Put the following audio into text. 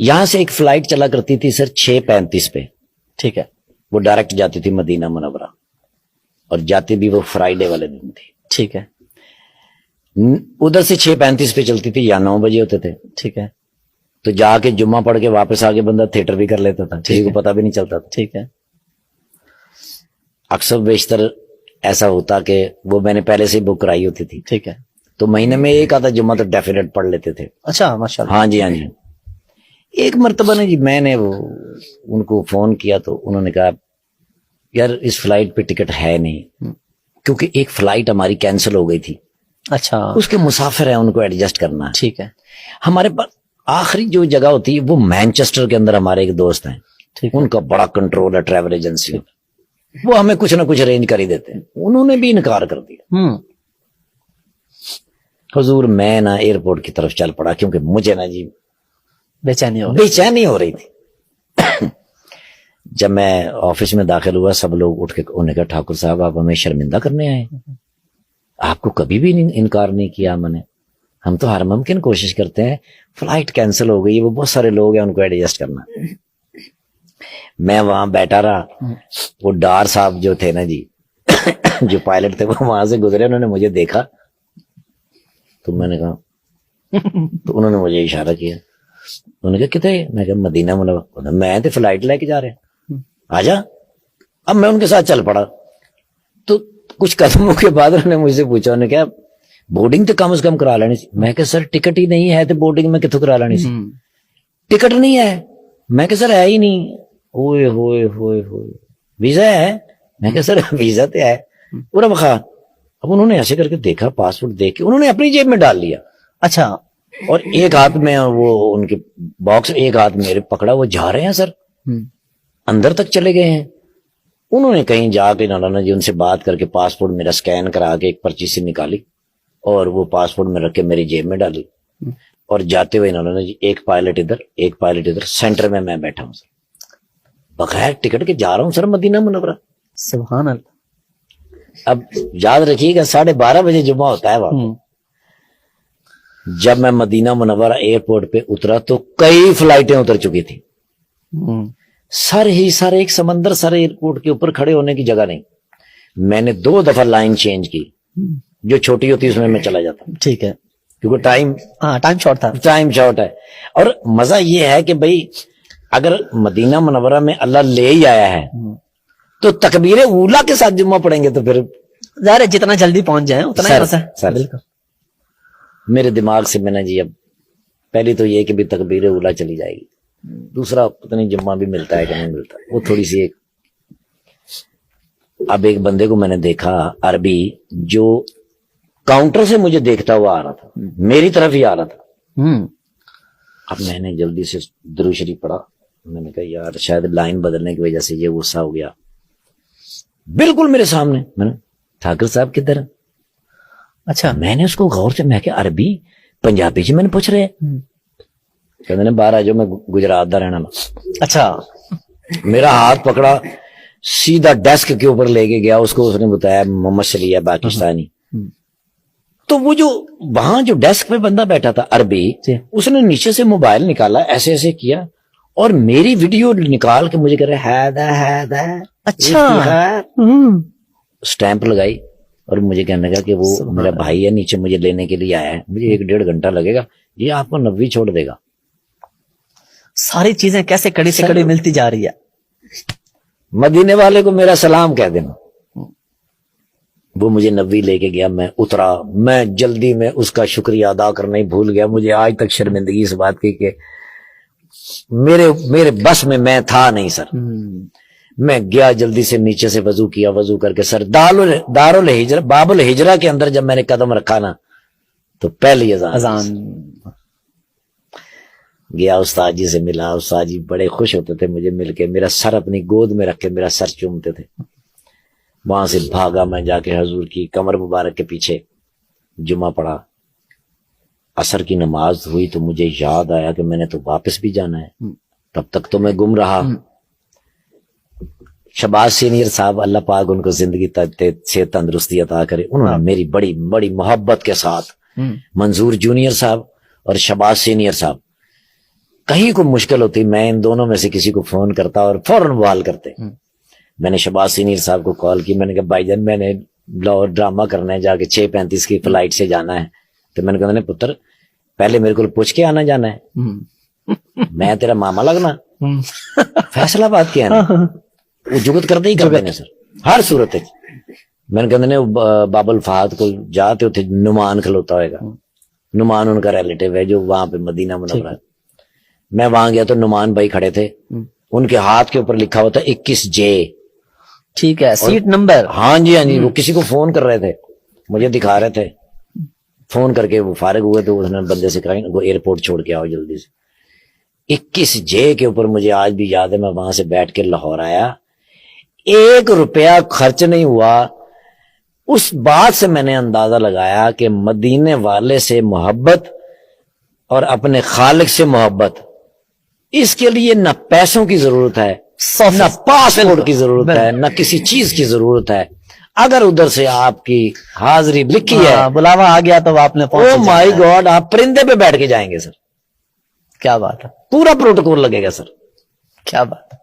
یہاں سے ایک فلائٹ چلا کرتی تھی سر 6:35 پہ, ٹھیک ہے, وہ ڈائریکٹ جاتی تھی مدینہ منورہ, اور جاتی بھی وہ فرائیڈے والے دن تھی. ٹھیک ہے, ادھر سے 6:35 پہ چلتی تھی یا 9 بجے ہوتے تھے. ٹھیک ہے, تو جا کے جمعہ پڑھ کے واپس آ کے بندہ تھیٹر بھی کر لیتا تھا, کسی کو پتہ بھی نہیں چلتا تھا. ٹھیک ہے, اکثر بیشتر ایسا ہوتا کہ وہ میں نے پہلے سے ہی بک کرائی ہوتی تھی, ٹھیک ہے, تو مہینے میں ایک آدھا جمعہ تو ڈیفینیٹ پڑھ لیتے تھے. اچھا ماشاء اللہ. ہاں جی ہاں جی. ایک مرتبہ نے جی میں نے وہ ان کو فون کیا تو انہوں نے کہا یار اس فلائٹ پہ ٹکٹ ہے نہیں, کیونکہ ایک فلائٹ ہماری کینسل ہو گئی تھی. اچھا, اس کے مسافر ہیں, ان کو ایڈجسٹ کرنا ہے. ٹھیک ہے, ہمارے پاس آخری جو جگہ ہوتی ہے وہ مینچسٹر کے اندر ہمارے ایک دوست ہیں, ٹھیک ہے, ان کا بڑا کنٹرول ہے ٹریول ایجنسی, وہ ہمیں کچھ نہ کچھ ارینج کر ہی دیتے ہیں. انہوں نے بھی انکار کر دیا. حضور میں نا ایئرپورٹ کی طرف چل پڑا, کیونکہ مجھے نا جی بے چینی ہو بے ہو رہی تھی. جب میں آفس میں داخل ہوا, سب لوگ اٹھ کے انہوں نے کہا ٹھاکر صاحب آپ ہمیں شرمندہ کرنے آئے, آپ کو کبھی بھی انکار نہیں کیا میں نے, ہم تو ہر ممکن کوشش کرتے ہیں. فلائٹ کینسل ہو گئی, وہ بہت سارے لوگ ہیں, ان کو ایڈجسٹ کرنا. میں وہاں بیٹھا رہا, وہ ڈار صاحب جو تھے نا جی جو پائلٹ تھے, وہ وہاں سے گزرے, انہوں نے مجھے دیکھا تو میں نے کہا, تو انہوں نے مجھے اشارہ کیا, انہوں نے کہا کتنے, میں کہا مدینہ منورہ. میں تو فلائٹ لے کے جا رہے ہیں, آجا. اب میں ان کے ساتھ چل پڑا. تو کچھ قدموں کے بعد انہوں نے مجھ سے پوچھا, انہوں نے کہا بورڈنگ تو کم از کم کرا لینی سی. میں کہ سر ٹکٹ ہی نہیں ہے تو بورڈنگ میں کتوں کرا لینی سی, ٹکٹ نہیں ہے. میں کہ سر ہے ہی نہیں. ہوئے ہوئے ہوئے ہوئے ویزا ہے. میں کہ سر ویزا تو ہے پورا بخار. اب انہوں نے ایسے کر کے دیکھا, پاسپورٹ دیکھ کے انہوں نے اپنی جیب میں ڈال لیا. اچھا, اور ایک ہاتھ میں وہ ان کے باکس, ایک ہاتھ میرے پکڑا. وہ جا رہے ہیں سر, اندر تک چلے گئے ہیں. انہوں نے کہیں جا کے مولانا جی ان سے بات کر کے پاسپورٹ میرا سکین کرا کے ایک پرچی سے نکالی, اور وہ پاسپورٹ میں رکھ کے میری جیب میں ڈالی. اور جاتے ہوئے مولانا جی ایک پائلٹ ادھر ایک پائلٹ ادھر, سینٹر میں بیٹھا ہوں سر, بغیر ٹکٹ کے جا رہا ہوں سر مدینہ منورہ. سبحان اللہ. اب یاد رکھیے گا 12:30 بجے جمعہ ہوتا ہے وہاں. جب میں مدینہ منورہ ایئرپورٹ پہ اترا تو کئی فلائٹیں اتر چکی تھی. سر ہی سر, ایک سمندر سر, ایئرپورٹ کے اوپر کھڑے ہونے کی جگہ نہیں. میں نے 2 دفعہ لائن چینج کی, جو چھوٹی ہوتی اس میں چلا جاتا. ٹھیک ہے, کیونکہ ٹائم شارٹ تھا. ٹائم شارٹ ہے. اور مزہ یہ ہے کہ بھئی اگر مدینہ منورہ میں اللہ لے ہی آیا ہے تو تکبیر اولا کے ساتھ جمعہ پڑھیں گے تو پھر ظاہر ہے جتنا جلدی پہنچ جائیں اتنا ہی مزہ ہے. بالکل. میرے دماغ سے میں نے جی, اب پہلی تو یہ کہ بھی تکبیر اولا چلی جائے گی, دوسرا پتہ نہیں جمعہ بھی ملتا ہے کہ نہیں ملتا, وہ تھوڑی سی ایک. اب ایک بندے کو میں نے دیکھا عربی, جو کاؤنٹر سے مجھے دیکھتا ہوا آ رہا تھا, میری طرف ہی آ رہا تھا. اب میں نے جلدی سے درود شریف پڑھا. میں نے کہا یار شاید لائن بدلنے کی وجہ سے یہ غصہ ہو گیا. بالکل میرے سامنے. میں نے ٹھاکر صاحب کدھر. اچھا, میں نے اس کو غور سے, میں کہ عربی پنجابی سے میں نے پوچھ رہے, کہتے ہیں باہر آ جاؤ, میں گجرات دا رہنا. اچھا, میرا ہاتھ پکڑا, سیدھا ڈیسک کے اوپر لے کے گیا. اس کو اس نے بتایا محمد شریع پاکستانی. تو وہ جو وہاں جو ڈیسک پہ بندہ بیٹھا تھا عربی, اس نے نیچے سے موبائل نکالا, ایسے ایسے کیا اور میری ویڈیو نکال کے مجھے کہہ رہے ہے. اچھا, سٹیمپ لگائی اور مجھے کہنے لگا کہ وہ میرا بھائی ہے, نیچے مجھے لینے کے لیے آیا ہے, مجھے 1-1.5 گھنٹہ لگے گا, یہ آپ کو 90 چھوڑ دے گا. ساری چیزیں کیسے کڑی سے کڑی ملتی جا رہی ہے. مدینے والے کو میرا سلام کہہ دینا. وہ مجھے 90 لے کے گیا, میں اترا. میں جلدی میں اس کا شکریہ ادا کرنا ہی بھول گیا. مجھے آج تک شرمندگی اس بات کی کہ میرے بس میں تھا نہیں سر. میں گیا جلدی سے, نیچے سے وضو کیا, وضو کر کے سر دارالہجرہ باب الہجرہ کے اندر جب میں نے قدم رکھا نا تو پہلی اذان گیا. استاد جی سے ملا, استاد جی بڑے خوش ہوتے تھے مجھے مل کے, میرا سر اپنی گود میں رکھ کے میرا سر چومتے تھے. وہاں سے بھاگا میں جا کے حضور کی کمر مبارک کے پیچھے جمعہ پڑھا. عصر کی نماز ہوئی تو مجھے یاد آیا کہ میں نے تو واپس بھی جانا ہے. تب تک تو میں گم رہا. شباز سینئر صاحب اللہ پاک ان کو زندگی سے تندرستی عطا کرے, انہوں نے میری بڑی بڑی محبت کے ساتھ, منظور جونیئر صاحب اور شباز سینئر صاحب, کہیں کوئی مشکل ہوتی میں ان دونوں میں سے کسی کو فون کرتا اور فوراً بحال کرتے. میں نے شہباز سینئر صاحب کو کال کی, میں نے کہا بھائی جان میں نے لاہور ڈرامہ کرنا ہے, جا کے 6:35 کی فلائٹ سے جانا ہے. تو میں نے کہا پتر پہلے میرے کو پوچھ کے آنا جانا ہے, میں تیرا ماما لگنا, فیصلہ بات کیا ہے وہ جگت کرتے ہی کرتے ہیں سر ہر صورت. میں نے کہا بابل فہد کو جاتے ہوتے نعمان کھلوتا ہوئے گا, نعمان ان کا ریلیٹیو ہے جو وہاں پہ مدینہ منورہ. میں وہاں گیا تو نعمان بھائی کھڑے تھے, ان کے ہاتھ کے اوپر لکھا ہوا تھا 21J. ٹھیک ہے, سیٹ نمبر. ہاں جی ہاں جی, وہ کسی کو فون کر رہے تھے, مجھے دکھا رہے تھے, فون کر کے وہ فارغ ہوئے تو اس نے بندے سے کہا وہ ایئرپورٹ چھوڑ کے آؤ جلدی سے. 21J کے اوپر مجھے آج بھی یاد ہے, میں وہاں سے بیٹھ کے لاہور آیا, 1 روپیہ خرچ نہیں ہوا. اس بات سے میں نے اندازہ لگایا کہ مدینے والے سے محبت اور اپنے خالق سے محبت, اس کے لیے نہ پیسوں کی ضرورت ہے, نہ پاسپورٹ کی ضرورت ہے, نہ کسی چیز کی ضرورت ہے. اگر ادھر سے آپ کی حاضری لکھی ہے, بلاوا آ گیا تو آپ نے او مائی گاڈ, آپ پرندے پہ بیٹھ کے جائیں گے سر. کیا بات ہے, پورا پروٹوکول لگے گا سر. کیا بات ہے.